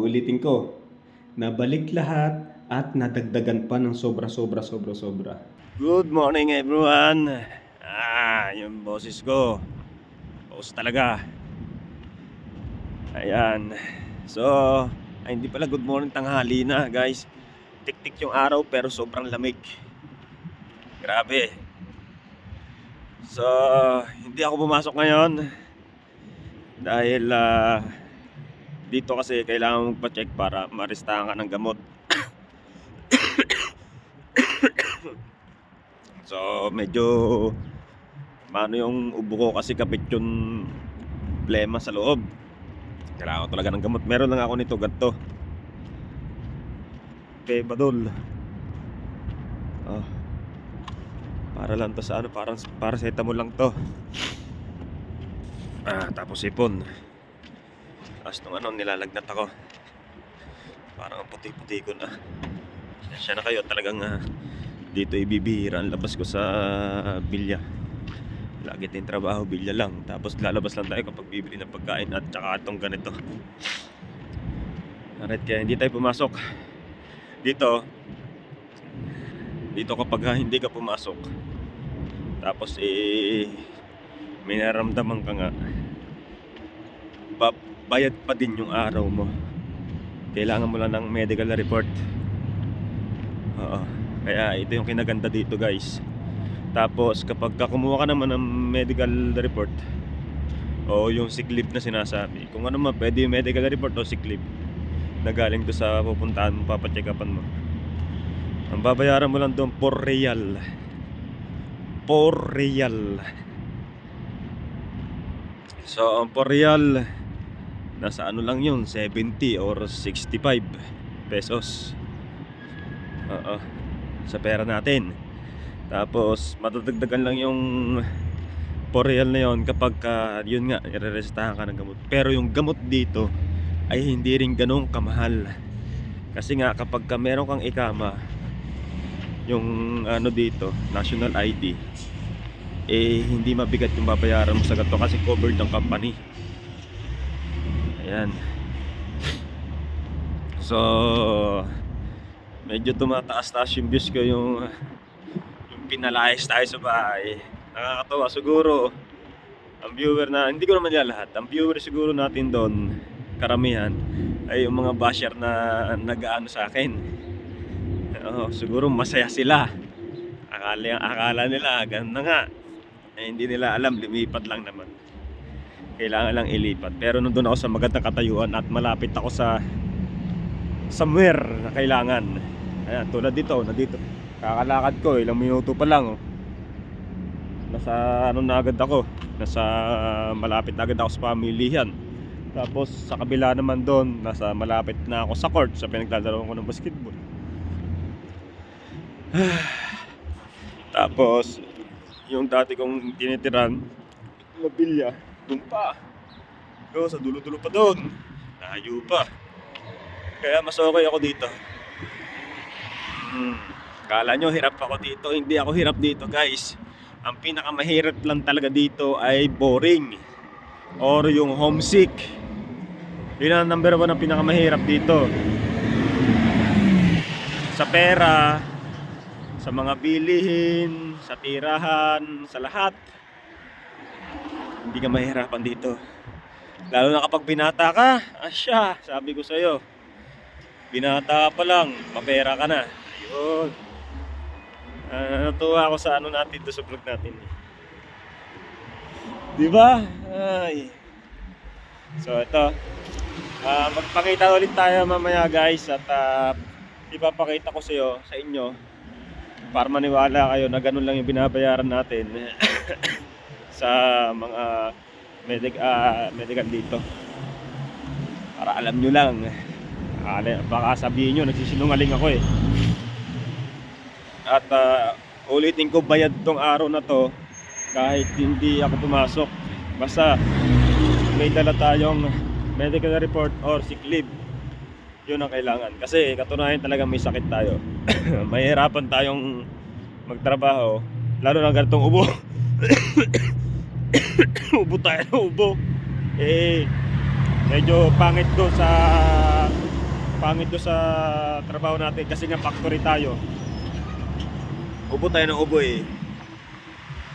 Uulitin ko, nabalik lahat at nadagdagan pa ng sobra. Good morning everyone. Yung boses ko. Boses talaga. Ayan. So, hindi pala good morning, tanghali na guys. Tik-tik yung araw pero sobrang lamig. Grabe. So, hindi ako pumasok ngayon dahil dito kasi kailangan magpa-check para maristahan ka ng gamot. So, medyo paano yung ubo ko kasi kapit yung problema sa loob. Kailangan ko talaga ng gamot. Meron lang ako nito, ganito. Pebadol. Para lang to sa ano, parang paracetamol lang to. Tapos ipon. Tapos nung ano, nilalagnat ako. Parang ang puti-puti ko na. Siya na kayo talagang dito ibibihira ang labas ko sa bilya. Lagi tayong trabaho, bilya lang. Tapos lalabas lang tayo kapag bibili ng pagkain at saka itong ganito. Alright, kaya hindi tayo pumasok. Dito kapag hindi ka pumasok, tapos may nararamdaman ka nga, bayad pa din yung araw mo. Kailangan mo lang ng medical report. Kaya ito yung kinaganda dito guys. Tapos kapag kumuha ka naman ng medical report o yung sick leave na sinasabi, kung ano man, pwede yung medical report o sick leave na galing doon sa pupuntahan mo, papacheck-upan mo, ang babayaran mo lang doon 4 real. 4 real. So ang 4 real, nasa ano lang yun, 70 or 65 pesos. Sa pera natin. Tapos madadagdagan lang yung 4 real na yun kapag yun nga, irerestahan ka ng gamot. Pero yung gamot dito ay hindi rin ganun kamahal. Kasi nga kapag meron kang ikama, yung ano dito, national ID, hindi mabigat yung babayaran mo sa ganito kasi covered ng company. Ayan. So medyo tumataas-taas yung views ko, yung pinalayas tayo sa bahay. Nakakatawa siguro ang viewer na, hindi ko naman lahat, ang viewer siguro natin doon, karamihan ay yung mga basher na nag-aano sa akin. Siguro masaya sila. Akala nila ganun na nga. Hindi nila alam, lumipat lang naman. Kailangan lang ilipat. Pero nandun ako sa magandang katayuan at malapit ako sa somewhere na kailangan. Ayan, tulad dito, nandito. Kakalakad ko, ilang minuto pa lang. Nasa ano na agad ako. Nasa malapit na agad ako sa pamilihan. Tapos sa kabila naman doon, nasa malapit na ako sa court sa pinaglalaro ko ng basketball. Tapos yung dati kong tinitiran na bilya, doon pa. Sa dulo-dulo pa doon. Layo pa. Kaya mas okay ako dito. Kala nyo hirap ako dito. Hindi ako hirap dito guys. Ang pinakamahirap lang talaga dito ay boring or yung homesick. Yun ang number 1 ang pinakamahirap dito. Sa pera, sa mga bilihin, sa tirahan, sa lahat, hindi ka mahirapan dito. Lalo na kapag binata ka, sabi ko sa'yo, binata pa lang, mapera ka na. Ayun. Natuwa ako sa ano natin, doon sa vlog natin. Diba? Ay. So ito, magpakita ulit tayo mamaya guys. At ipapakita ko sa inyo, para maniwala kayo na ganun lang yung binabayaran natin sa mga medical dito. Para alam nyo lang. Baka sabihin nyo nagsisinungaling ako At ulitin ko, bayad tong araw na to kahit hindi ako pumasok. Basta may dala tayong medical report or sick leave. Yun ang kailangan. Kasi katunayan talaga may sakit tayo. Mahirapan tayong magtrabaho, lalo na ganitong ubo. Ubo tayo, ubo. Medyo pangit ko sa pangit to sa trabaho natin kasi nga factory tayo. Ubo tayo ng ubo eh.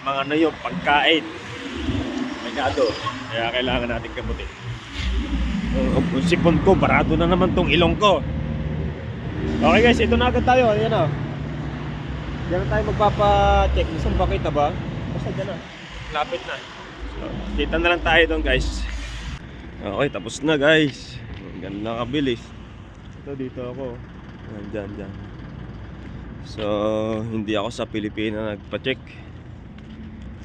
Mga ano yung pagkain. Pagkado. Kaya kailangan natin gamutin. Yung sipon ko, barado na naman tong ilong ko. Okay guys, ito na agad tayo. Ayan o. Diyan na tayo magpapa-check. Saan ba kita ba? Basta dyan na. Lapit na. So, kita na lang tayo doon guys. Okay, tapos na guys. Ganun na kabilis. Ito dito ako. Dyan. So, hindi ako sa Pilipina nagpa-check.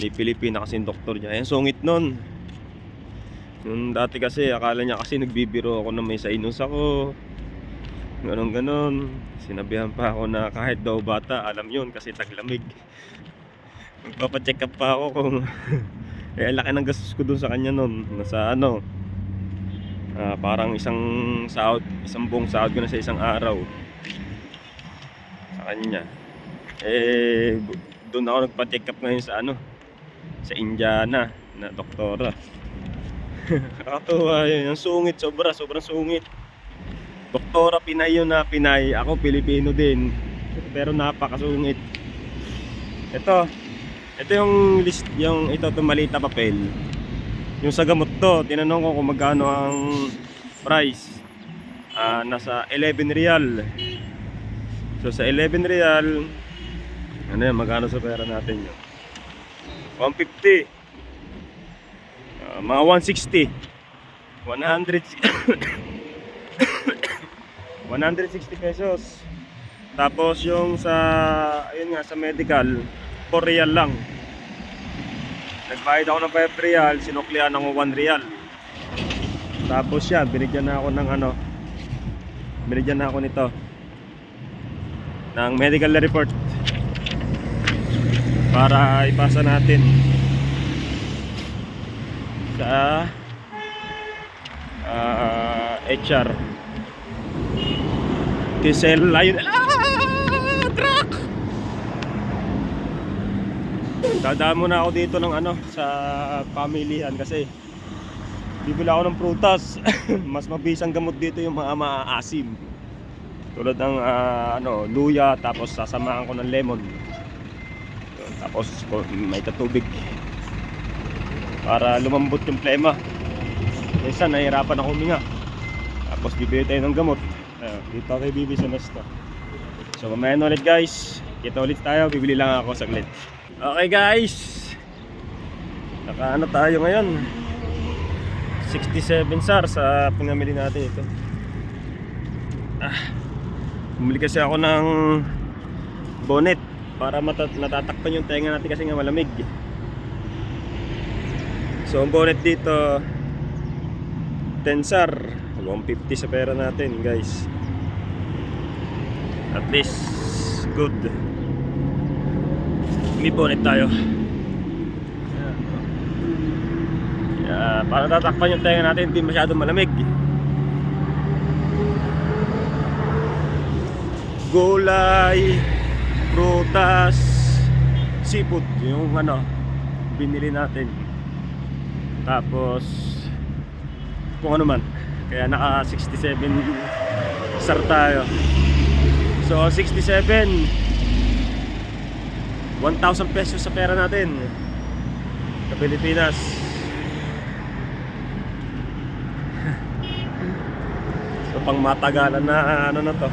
May Pilipina kasi yung doktor niya. Ayan, sungit nun. Nung dati kasi, akala niya kasi nagbibiro ako na may sinus ako. Ganon. Sinabihan pa ako na kahit daw bata, alam yun kasi taglamig. Magpapacheck up pa ako kung eh, laki ng gastos ko dun sa kanya nun. Nasa ano, parang isang buong sahod ko na sa isang araw. Sa kanya. Eh, doon ako nagpa-check up ngayon sa ano, sa Indiana na doktora. Kakatuwa yun, ang sungit, sobrang sungit. Doktora Pinay yun na Pinay, ako Pilipino din. Pero napakasungit. Ito yung list, itong maliit na papel. Yung sa gamot to, tinanong ko kung magkano ang price. Nasa 11 real. So sa 11 real, ano yan, magkano sa pera natin yun? 150. Mga 160. 160 pesos. Tapos yung sa, ayun nga, sa medical, 4 real lang. Nagbayad ako ng 5 real, sinuklian ako 1 real. Tapos yan, binigyan na ako ng ano, binigyan na ako nito ng medical report para ipasa natin sa HR. Kisel, ayun, truck! Dadaan muna ako dito ng ano, sa pamilihan kasi bibili ako ng prutas. Mas mabisang gamot dito yung mga maaasim. Tulad ng ano, luya, tapos sasamahan ko ng lemon. Tapos may tatubig para lumambot yung plema. Minsan nahihirapan ako huminga. Tapos bibili tayo ng gamot. Dito kay Bibi sa Nesta. So mamaya na ulit guys. Kita ulit tayo, bibili lang ako saglit. Okay guys, nakaano tayo ngayon, 67 SAR sa pinamili natin ito. Bumili kasi ako ng bonnet para natatakpan yung tenga natin kasi nga malamig. So ang bonnet dito 10 SAR, 150 sa pera natin guys. At least good. May bonnet tayo. Para tatakpan yung tenga natin, hindi masyadong malamig. Gulay, prutas, seafood, yung ano binili natin. Tapos kung ano man. Kaya naka 67 SAR tayo. So 67, 1,000 pesos sa pera natin sa Pilipinas. So pang matagalan na ano na to,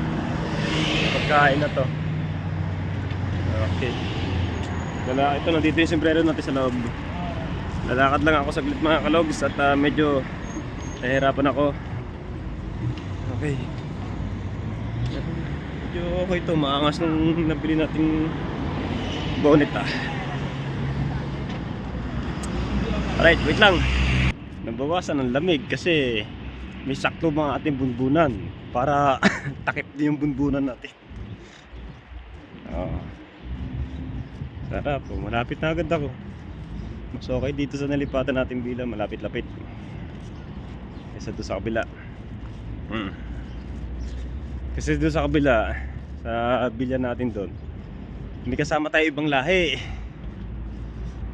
pagkain na to. Okay. Ito nandito yung sombrero natin sa loob. Lalakad lang ako saglit mga kalogs at medyo nahihirapan ako. Okay. Medyo okay ito, maangas nung nabili nating bonnet Alright, wait lang. Nabawasan ng lamig kasi may sakto mga ating bunbunan para takip din yung bunbunan natin. Sarap, malapit na agad ako. Mas okay dito sa nalipatan natin bilang malapit-lapit kaysa doon sa kabila. Kasi doon sa kabila, sa bilyan natin doon, may kasama tayo ibang lahi.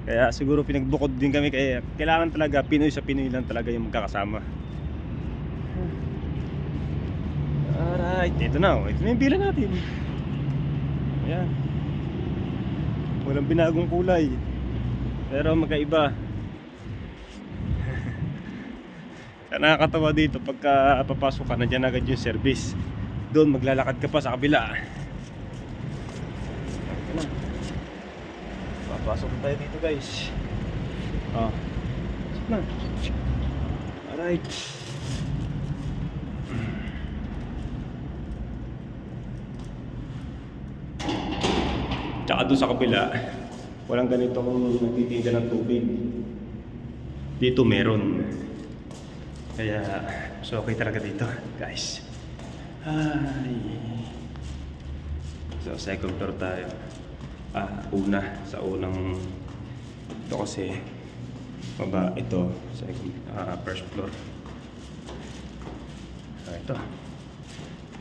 Kaya siguro pinagbukod din kami, kaya kailangan talaga Pinoy sa Pinoy lang talaga yung magkakasama. Alright, ito na. Ito na yung bilang natin. Ayan. Walang binagong kulay. Pero magkaiba. Nakakatawa dito pagka papasok ka, nandiyan agad yung service. Doon maglalakad ka pa sa kabila. Papasok tayo dito guys. Pasok na. Alright. Tsaka doon sa kabila, walang ganito kung nagtitinda ng tubig. Dito meron. Kaya, so okay talaga dito, guys. Ay. So, second floor tayo. Una, sa unang ito kasi baba, ito, second, first floor. Ito.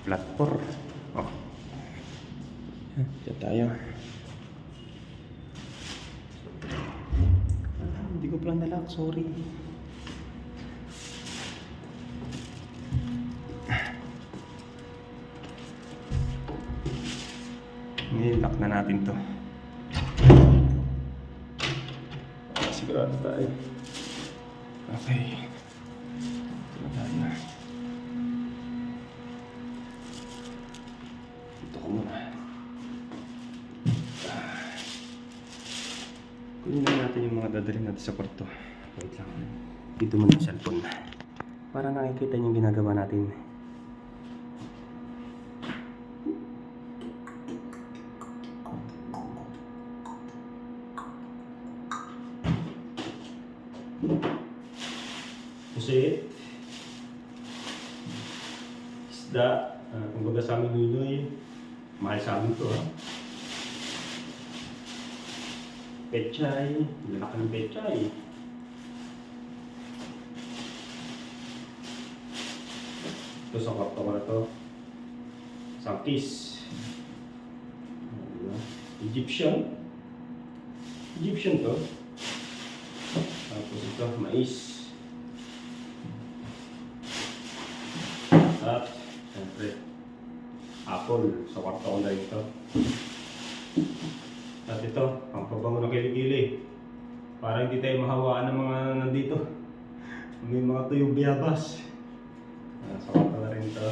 Platform. Diyan tayo. Hindi ko pala nalak, sorry. Nilak na natin to. Sigurado tayo. Okay. Ito na tayo. Ito ko muna. Kunin na natin yung mga dadalhin natin sa kwarto. Wait lang. Dito muna yung cellphone. Para nakikita yung ginagawa natin. Pusit, isda, kumbaga sa amin nunoy, mahal sa amin to Pechay, lalaki ng pechay. Ito sa kwarto ko na to, Sangkis. Egyptian to. Tapos ito, mais. At, siyempre, apple. Sa kwarto ko na ito. At ito, ang pabango ng kilikili. Para hindi tayo mahawaan ng mga nandito. May mga tuyong biyabas. Sa kwarto na rin ito.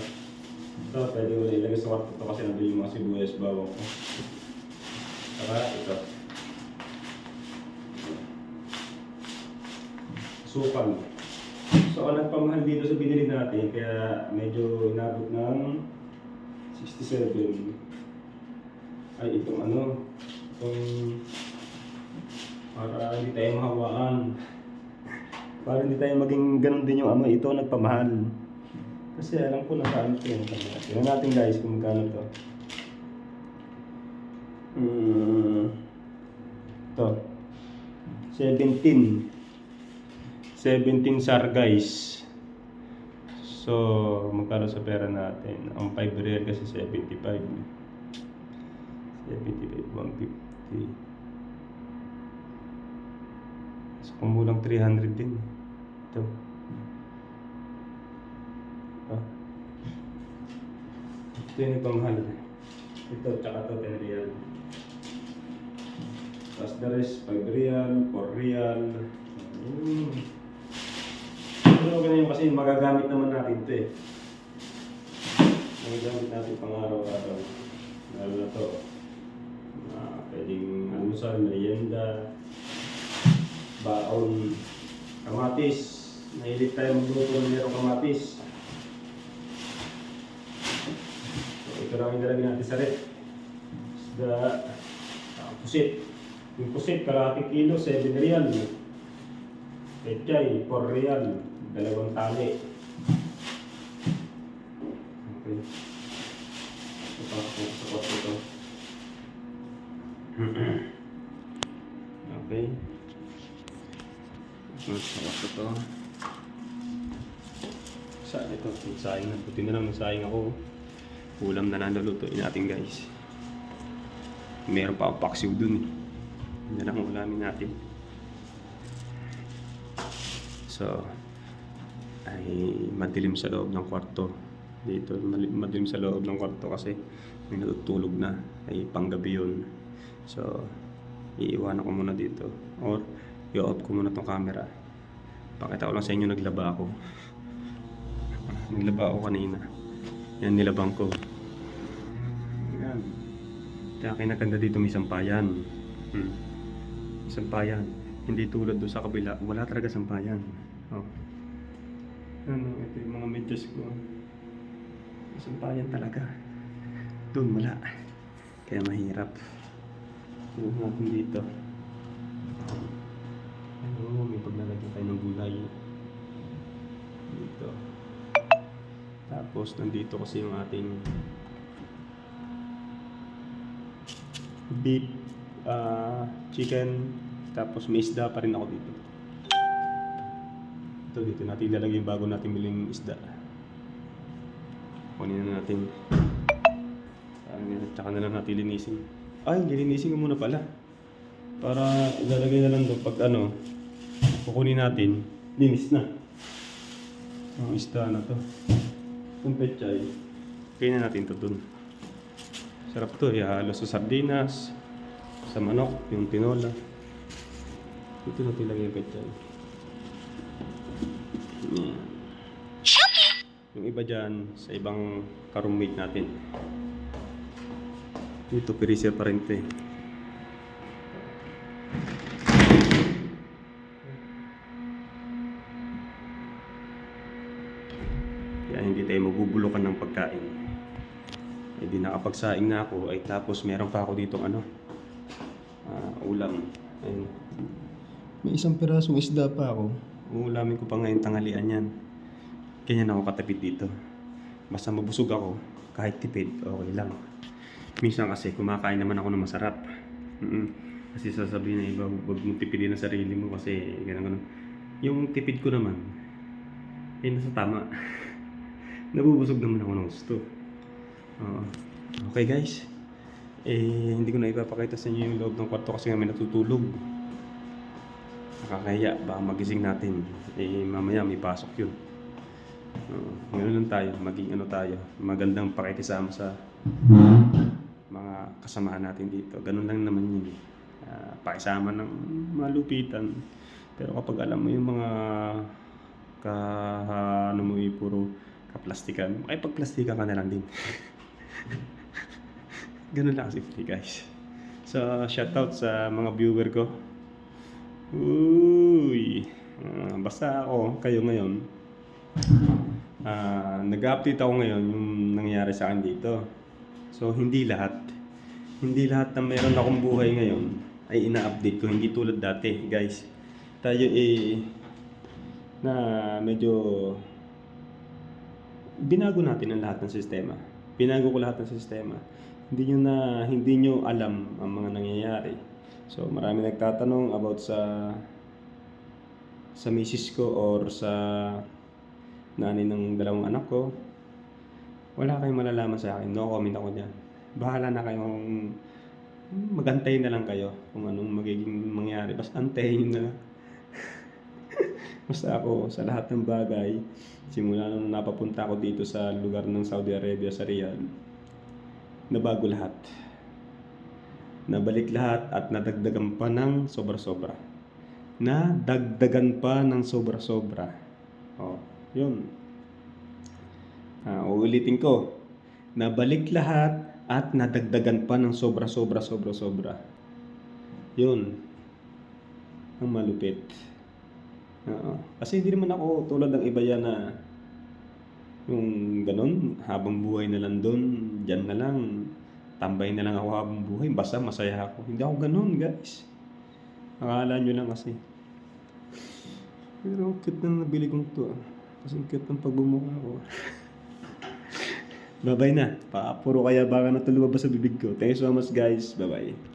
Ito, pwede ko na ilagay sa kwarto ito kasi nandun yung mga sibuyas bawang ko. Saka ito. Sukal. So, ang nagpamahal dito sa binili natin, kaya medyo inabot ng 67. Ay, itong para hindi tayo mahawaan. Para hindi tayo maging ganun din yung amoy. Ito nagpamahal. Kasi alam ko na saan ito yung kamera. Tignan natin guys kung magkano ito. Ito. 17 SAR guys. So, magkano sa pera natin? Ang 5 real kasi 75. 150. So, kumulang 300 din. Ito. Ito yung pamahal. Ito, tsaka ito 10 real. Tapos the rest, 5 real, 4 real. Pero ganyan kasi magagamit naman natin ito eh. Magagamit natin pang araw-araw. Lalo na ito. Pwedeng almusal, merienda, baon, kamatis. Mahilig tayo magluto ng merong kamatis. So, ito lang yung dalagin natin sa rep. Isda, pusit. Yung pusit, kalahating kilo, 7 real. Pechay, 4 real. 2 tali. Okay. Ito sa kwarto ito. Okay. Sa kwarto ito. Saan ito? Nagsayang na. Buti na lang nagsayang ako. Ulam na nalulutuin natin guys. Meron pa ako paksiw dun. Yan ang ulamin natin. So, ay madilim sa loob ng kwarto. Dito, madilim sa loob ng kwarto kasi may natutulog na. Ay panggabi yun. So, iiwanan ko muna dito. Or, i-off ko muna tong camera. Pakita ko lang sa inyo, naglaba ako. Naglaba ako kanina. Yan, nilabang ko. Yan. Kaya kinaganda dito may sampayan. Sampayan. Hindi tulad doon sa kabila. Wala talaga sampayan. Oh. Ano, ito yung mga medyas ko. Sampayan talaga. Doon wala. Kaya mahirap. Tingnan natin dito. Ano, may paglalagyan tayo ng gulay. Dito. Tapos nandito kasi yung ating beef, chicken, tapos may isda pa rin ako dito. Ito dito natin ilalagay yung bago natin biling isda. Kunin na natin. Tsaka na lang natin linisin. Ay, lilinisin ko muna pala. Para ilalagay na lang doon pag ano, kukunin natin, linis na. Ang isda na to. Yung pechay, kaya na natin to doon. Sarap to, ihalo sa sardinas, sa manok, yung tinola. Dito natin lagay yung pechay. Yan. Yung iba dyan, sa ibang ka-roommate natin. Dito, perisya pa rin ito eh. Kaya hindi tayo magbubulukan ng pagkain. Eh di nakapagsaing na ako, ay tapos meron pa ako dito ulam. Ayun. May isang pirasong isda pa ako. Uulamin ko pa ngayon tanghalian yan. Ganyan ako katipid dito. Basta mabusog ako, kahit tipid, okay lang. Minsan kasi kumakain naman ako ng masarap. Kasi sasabihin na iba, huwag mong tipidin ang sarili mo kasi ganun. Yung tipid ko naman, ay nasa tama. Nabubusog naman ako ng gusto. Okay guys. Hindi ko na ipapakita sa inyo yung loob ng kwarto kasi kami natutulog. Nakakahiya, baka magising natin. Mamaya may pasok yun. Ngayon lang tayo, maging ano tayo, magandang pakikisama sa mga kasamahan natin dito. Ganun lang naman yun. Pakisama ng malupitan. Pero kapag alam mo yung mga ano mo puro kaplastikan, ay pagplastikan ka na lang din. Ganun lang simple guys. So shoutout sa mga viewer ko. Uy, basta ako, kayo ngayon. Nag-update ako ngayon yung nangyayari sa akin dito. So hindi lahat na meron akong buhay ngayon ay ina-update ko, hindi tulad dati guys. Tayo na medyo binago natin ang lahat ng sistema. Binago ko lahat ng sistema. Hindi nyo alam ang mga nangyayari. So marami nagtatanong about sa misis ko or sa nanay ng dalawang anak ko. Wala kayong malalaman sa akin. No comment ako dyan. Bahala na kayong magantay na lang kayo kung anong magiging mangyari. Basta antayin nyo na lang. Basta ako sa lahat ng bagay, simula nung napapunta ako dito sa lugar ng Saudi Arabia, sa Riyadh, nabago lahat. Nabalik lahat at nadagdagan pa ng sobra-sobra. Nadagdagan pa ng sobra-sobra. Yun. Uulitin ko. Nabalik lahat at nadagdagan pa ng sobra-sobra. Yun. Ang malupit. Kasi hindi naman ako tulad ng iba yan na yung ganun, habang buhay na lang doon, dyan na lang, tambay na lang ako habang buhay, basta masaya ako. Hindi ako ganun guys. Akala nyo lang kasi. Pero cute na nabili kong to. Kasi cute ng pagbumukha ko. Bye-bye na. Puro kaya baka natulog ba sa bibig ko. Thank you so much guys. Bye-bye.